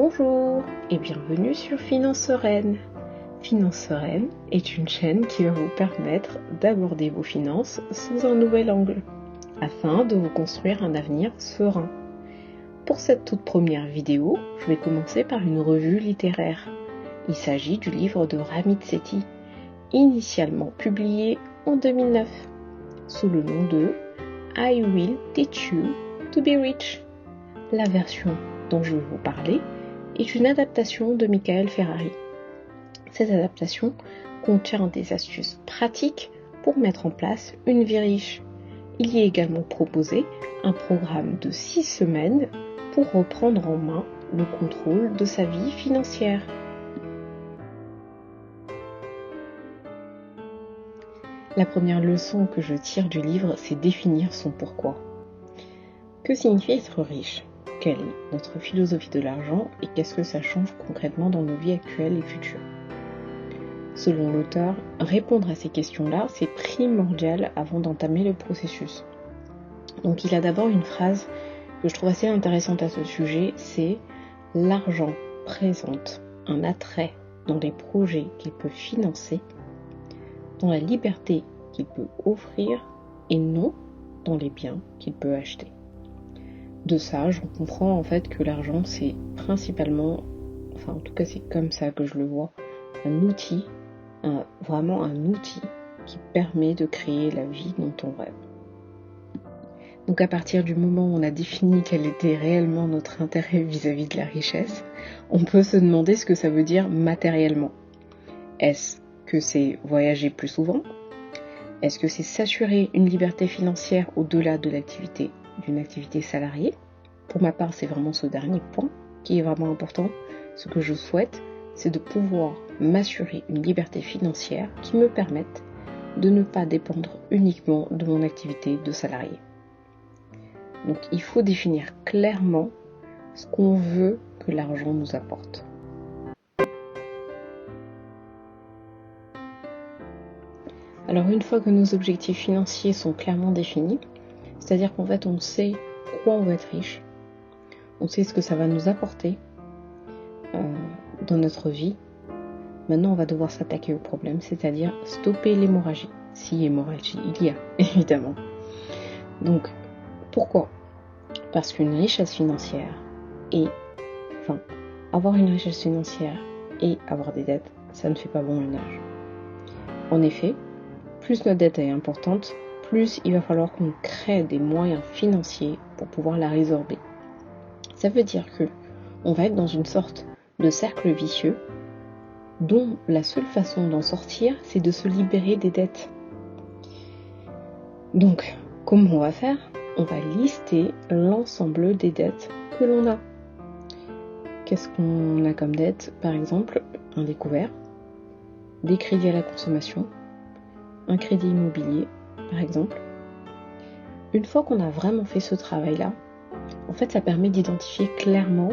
Bonjour et bienvenue sur Finances Sereines. Finances Sereines est une chaîne qui va vous permettre d'aborder vos finances sous un nouvel angle, afin de vous construire un avenir serein. Pour cette toute première vidéo, je vais commencer par une revue littéraire. Il s'agit du livre de Ramit Sethi, initialement publié en 2009, sous le nom de I Will Teach You to Be Rich. La version dont je vais vous parler est une adaptation de Michael Ferrari. Cette adaptation contient des astuces pratiques pour mettre en place une vie riche. Il y est également proposé un programme de 6 semaines pour reprendre en main le contrôle de sa vie financière. La première leçon que je tire du livre, c'est définir son pourquoi. Que signifie être riche ? Quelle est notre philosophie de l'argent et qu'est-ce que ça change concrètement dans nos vies actuelles et futures ? Selon l'auteur, répondre à ces questions-là, c'est primordial avant d'entamer le processus. Donc il a d'abord une phrase que je trouve assez intéressante à ce sujet, c'est « L'argent présente un attrait dans les projets qu'il peut financer, dans la liberté qu'il peut offrir et non dans les biens qu'il peut acheter ». De ça, je comprends en fait que l'argent c'est principalement, enfin en tout cas c'est comme ça que je le vois, un outil, vraiment un outil qui permet de créer la vie dont on rêve. Donc à partir du moment où on a défini quel était réellement notre intérêt vis-à-vis de la richesse, on peut se demander ce que ça veut dire matériellement. Est-ce que c'est voyager plus souvent ? Est-ce que c'est s'assurer une liberté financière au-delà de d'une activité salariée ? Pour ma part, c'est vraiment ce dernier point qui est vraiment important. Ce que je souhaite, c'est de pouvoir m'assurer une liberté financière qui me permette de ne pas dépendre uniquement de mon activité de salarié. Donc il faut définir clairement ce qu'on veut que l'argent nous apporte. Alors une fois que nos objectifs financiers sont clairement définis, c'est-à-dire qu'en fait on sait pourquoi on veut être riche, on sait ce que ça va nous apporter dans notre vie, maintenant on va devoir s'attaquer au problème, c'est-à-dire stopper l'hémorragie. Si hémorragie il y a, évidemment. Donc pourquoi ? Parce qu'une richesse financière avoir une richesse financière et avoir des dettes, ça ne fait pas bon ménage. En effet, plus notre dette est importante, plus il va falloir qu'on crée des moyens financiers pour pouvoir la résorber. Ça veut dire que on va être dans une sorte de cercle vicieux dont la seule façon d'en sortir, c'est de se libérer des dettes. Donc, comment on va faire ? On va lister l'ensemble des dettes que l'on a. Qu'est-ce qu'on a comme dette ? Par exemple, un découvert, des crédits à la consommation, un crédit immobilier, par exemple. Une fois qu'on a vraiment fait ce travail-là, en fait, ça permet d'identifier clairement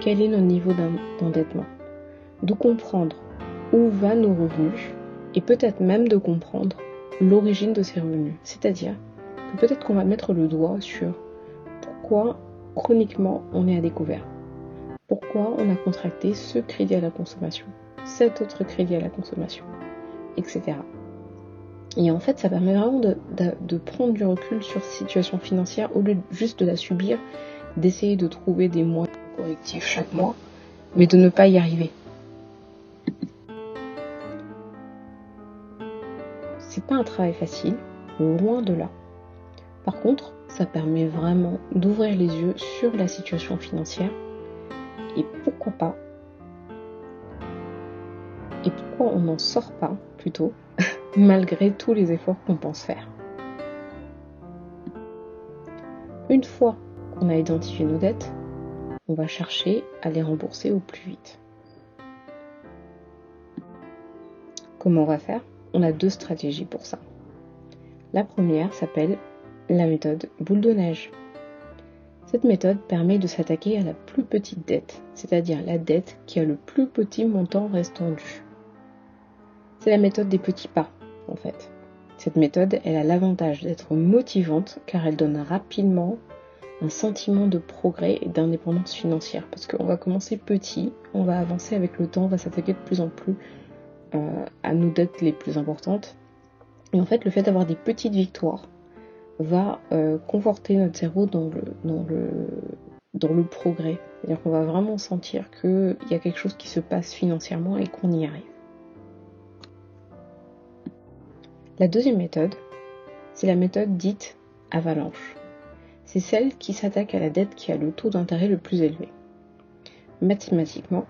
quel est notre niveau d'endettement, de comprendre où va nos revenus et peut-être même de comprendre l'origine de ces revenus. C'est-à-dire que peut-être qu'on va mettre le doigt sur pourquoi chroniquement on est à découvert, pourquoi on a contracté ce crédit à la consommation, cet autre crédit à la consommation, etc. Et en fait, ça permet vraiment de prendre du recul sur cette situation financière au lieu juste de la subir, d'essayer de trouver des moyens correctifs chaque mois, mais de ne pas y arriver. C'est pas un travail facile, loin de là. Par contre, ça permet vraiment d'ouvrir les yeux sur la situation financière et pourquoi pas, et pourquoi on n'en sort pas plutôt, malgré tous les efforts qu'on pense faire. Une fois qu'on a identifié nos dettes, on va chercher à les rembourser au plus vite. Comment on va faire ? On a 2 stratégies pour ça. La première s'appelle la méthode boule de neige. Cette méthode permet de s'attaquer à la plus petite dette, c'est-à-dire la dette qui a le plus petit montant restant dû. C'est la méthode des petits pas, en fait. Cette méthode, elle a l'avantage d'être motivante car elle donne rapidement un sentiment de progrès et d'indépendance financière. Parce qu'on va commencer petit, on va avancer avec le temps, on va s'attaquer de plus en plus à nos dettes les plus importantes. Et en fait, le fait d'avoir des petites victoires va conforter notre cerveau dans le progrès. C'est-à-dire qu'on va vraiment sentir qu'il y a quelque chose qui se passe financièrement et qu'on y arrive. La deuxième méthode, c'est la méthode dite avalanche. C'est celle qui s'attaque à la dette qui a le taux d'intérêt le plus élevé. Mathématiquement,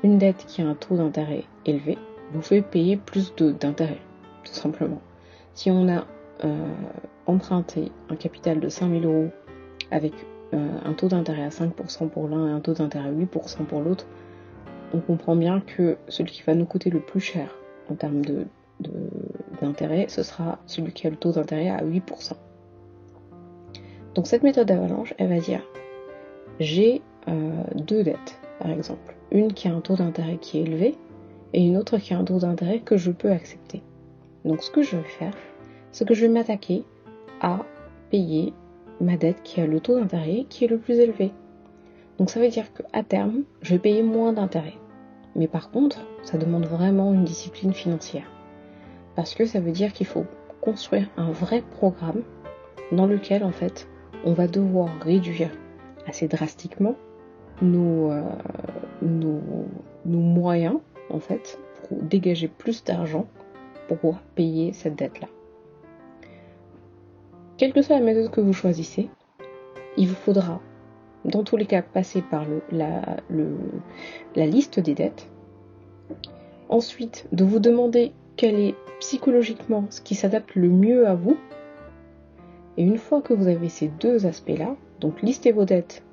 une dette qui a un taux d'intérêt élevé vous fait payer plus d'intérêt, tout simplement. Si on a emprunté un capital de 5 000 € avec un taux d'intérêt à 5% pour l'un et un taux d'intérêt à 8% pour l'autre, on comprend bien que celui qui va nous coûter le plus cher en termes d'intérêt, ce sera celui qui a le taux d'intérêt à 8%. Donc cette méthode avalanche, elle va dire, j'ai deux dettes, par exemple. Une qui a un taux d'intérêt qui est élevé et une autre qui a un taux d'intérêt que je peux accepter. Donc ce que je vais faire, c'est que je vais m'attaquer à payer ma dette qui a le taux d'intérêt qui est le plus élevé. Donc ça veut dire qu'à terme, je vais payer moins d'intérêt. Mais par contre, ça demande vraiment une discipline financière. Parce que ça veut dire qu'il faut construire un vrai programme dans lequel, en fait, on va devoir réduire assez drastiquement nos moyens, en fait, pour dégager plus d'argent pour pouvoir payer cette dette-là. Quelle que soit la méthode que vous choisissez, il vous faudra, dans tous les cas, passer par la liste des dettes. Ensuite, de vous demander quel est psychologiquement ce qui s'adapte le mieux à vous. Et une fois que vous avez ces deux aspects-là, donc listez vos dettes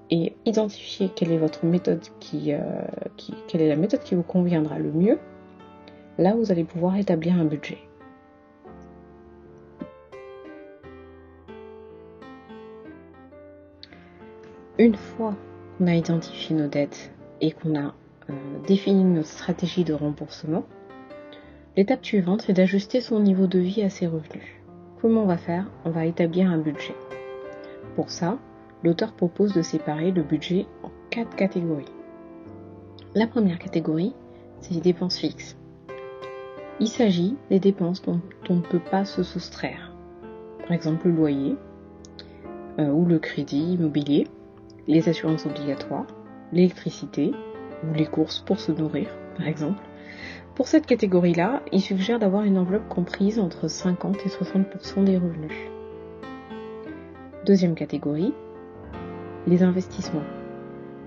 et identifiez quelle est votre méthode quelle est la méthode qui vous conviendra le mieux, là vous allez pouvoir établir un budget. Une fois qu'on a identifié nos dettes et qu'on a défini notre stratégie de remboursement, l'étape suivante c'est d'ajuster son niveau de vie à ses revenus. Comment on va faire ? On va établir un budget. Pour ça, l'auteur propose de séparer le budget en 4 catégories. La première catégorie, c'est les dépenses fixes. Il s'agit des dépenses dont on ne peut pas se soustraire. Par exemple le loyer, ou le crédit immobilier, les assurances obligatoires, l'électricité, ou les courses pour se nourrir, par exemple. Pour cette catégorie-là, il suggère d'avoir une enveloppe comprise entre 50 et 60% des revenus. Deuxième catégorie, les investissements.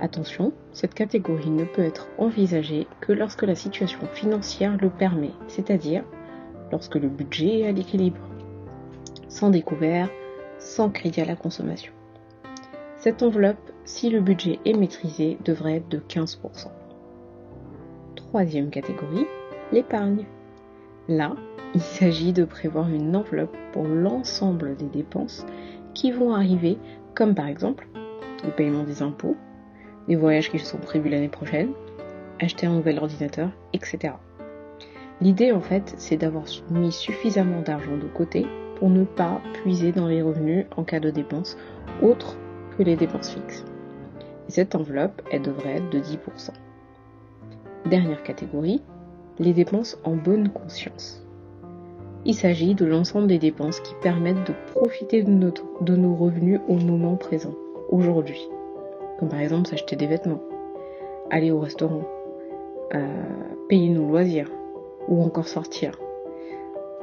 Attention, cette catégorie ne peut être envisagée que lorsque la situation financière le permet, c'est-à-dire lorsque le budget est à l'équilibre, sans découvert, sans crédit à la consommation. Cette enveloppe, si le budget est maîtrisé, devrait être de 15%. Troisième catégorie, l'épargne. Là, il s'agit de prévoir une enveloppe pour l'ensemble des dépenses qui vont arriver, comme par exemple le paiement des impôts, des voyages qui sont prévus l'année prochaine, acheter un nouvel ordinateur, etc. L'idée en fait, c'est d'avoir mis suffisamment d'argent de côté pour ne pas puiser dans les revenus en cas de dépenses autres que les dépenses fixes. Et cette enveloppe, elle devrait être de 10%. Dernière catégorie, les dépenses en bonne conscience. Il s'agit de l'ensemble des dépenses qui permettent de profiter de nos revenus au moment présent, aujourd'hui. Comme par exemple s'acheter des vêtements, aller au restaurant, payer nos loisirs ou encore sortir.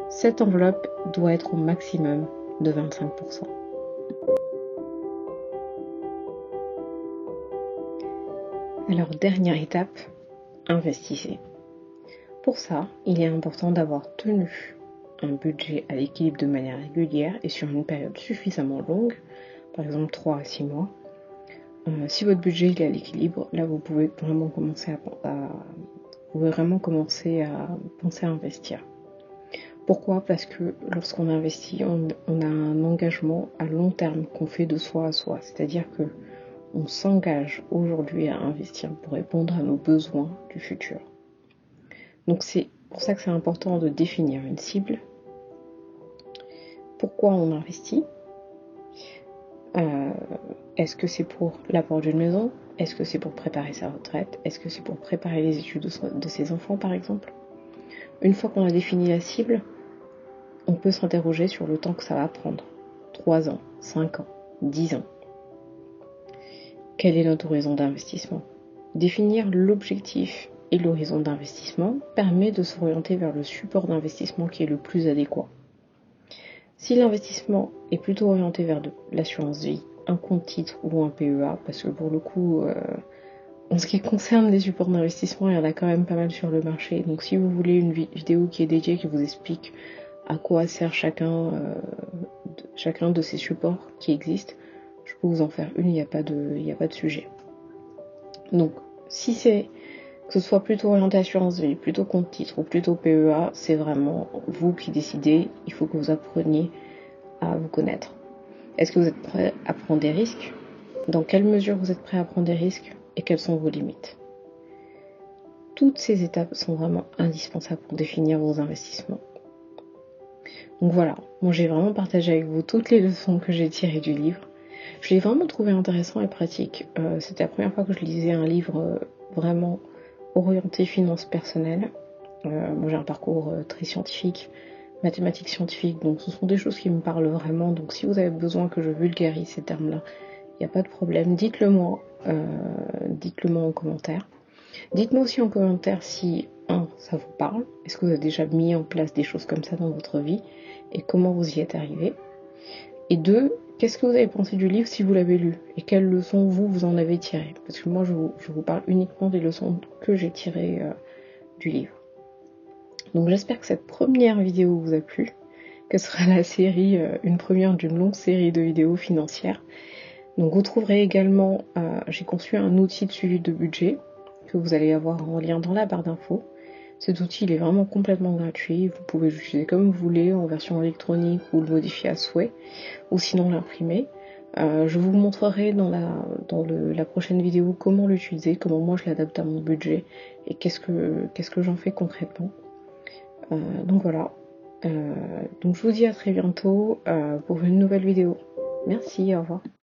Cette enveloppe doit être au maximum de 25%. Alors dernière étape, investissez. Pour ça, il est important d'avoir tenu un budget à l'équilibre de manière régulière et sur une période suffisamment longue, par exemple 3 à 6 mois. Si votre budget est à l'équilibre, là vous pouvez vraiment commencer à penser à investir. Pourquoi ? Parce que lorsqu'on investit, on a un engagement à long terme qu'on fait de soi à soi. C'est-à-dire que on s'engage aujourd'hui à investir pour répondre à nos besoins du futur. Donc c'est pour ça que c'est important de définir une cible. Pourquoi on investit ? Est-ce que c'est pour l'apport d'une maison? Est-ce que c'est pour préparer sa retraite? Est-ce que c'est pour préparer les études de ses enfants, par exemple? Une fois qu'on a défini la cible, on peut s'interroger sur le temps que ça va prendre. 3 ans, 5 ans, 10 ans. Quel est notre horizon d'investissement? Définir l'objectif et l'horizon d'investissement permet de s'orienter vers le support d'investissement qui est le plus adéquat. Si l'investissement est plutôt orienté vers de l'assurance vie, un compte titre ou un PEA, parce que pour le coup, en ce qui concerne les supports d'investissement, il y en a quand même pas mal sur le marché. Donc si vous voulez une vidéo qui est dédiée, qui vous explique à quoi sert chacun de ces supports qui existent, je peux vous en faire une, il n'y a pas de sujet. Donc si c'est que ce soit plutôt orienté assurance vie, plutôt compte titre ou plutôt PEA, c'est vraiment vous qui décidez. Il faut que vous appreniez à vous connaître. Est-ce que vous êtes prêt à prendre des risques? Dans quelle mesure vous êtes prêt à prendre des risques et quelles sont vos limites? Toutes ces étapes sont vraiment indispensables pour définir vos investissements. Donc voilà, moi j'ai vraiment partagé avec vous toutes les leçons que j'ai tirées du livre. Je l'ai vraiment trouvé intéressant et pratique. C'était la première fois que je lisais un livre vraiment orienté finances personnelles. Moi j'ai un parcours très scientifique, mathématiques scientifiques, donc ce sont des choses qui me parlent vraiment. Donc si vous avez besoin que je vulgarise ces termes-là, il n'y a pas de problème, dites-le moi en commentaire. Dites-moi aussi en commentaire si, 1, ça vous parle, est-ce que vous avez déjà mis en place des choses comme ça dans votre vie et comment vous y êtes arrivé. Et 2, qu'est-ce que vous avez pensé du livre si vous l'avez lu et quelles leçons vous en avez tirées. Parce que moi je vous parle uniquement des leçons que j'ai tirées du livre. Donc j'espère que cette première vidéo vous a plu, que ce sera la série, une première d'une longue série de vidéos financières. Donc vous trouverez également, j'ai conçu un outil de suivi de budget que vous allez avoir en lien dans la barre d'infos. Cet outil il est vraiment complètement gratuit, vous pouvez l'utiliser comme vous voulez, en version électronique ou le modifier à souhait, ou sinon l'imprimer. Je vous montrerai dans la prochaine vidéo comment l'utiliser, comment moi je l'adapte à mon budget et qu'est-ce que j'en fais concrètement. Donc voilà, donc je vous dis à très bientôt pour une nouvelle vidéo. Merci, au revoir.